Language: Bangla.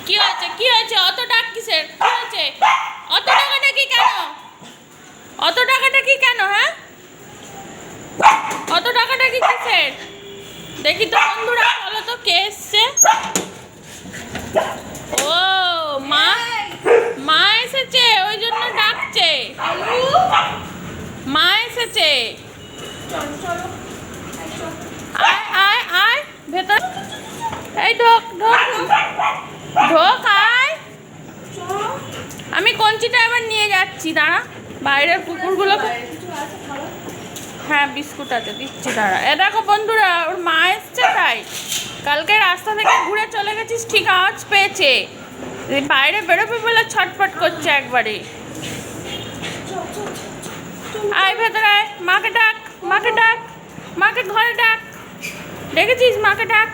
কি হয়েছে কি হয়েছে? অত ডাক কিসের? কি হয়েছে? অত টাকাটা কি কেন? অত টাকাটা কি কেন? হ্যাঁ, অত টাকাটা কি কিসের? দেখি তো বন্ধুরা, বলো তো কে এসছে? ও মা, মা এসেছে, ওই জন্য ডাকছে। মা এসেছে। আয় আয় আয় ভেতর, এই ঢোক ঢোক ঢোক, আয়। আমি কঞ্চিটা এবার নিয়ে যাচ্ছি, দাঁড়া। বাইরের কুকুরগুলোকে, হ্যাঁ বিস্কুট আছে, দিচ্ছি, দাঁড়া। এ দেখো বন্ধুরা, ওর মা এসছে, তাই কালকে রাস্তা থেকে ঘুরে চলে গেছিস, ঠিক আওয়াজ পেয়েছে, বাইরে বেরোবে বলে ছটফট করছে একবারে। আয় ভেতরে আয়, মাকে ডাক, মাকে ডাক, মাকে ঘরে ডাক। দেখেছিস, মাকে ডাক।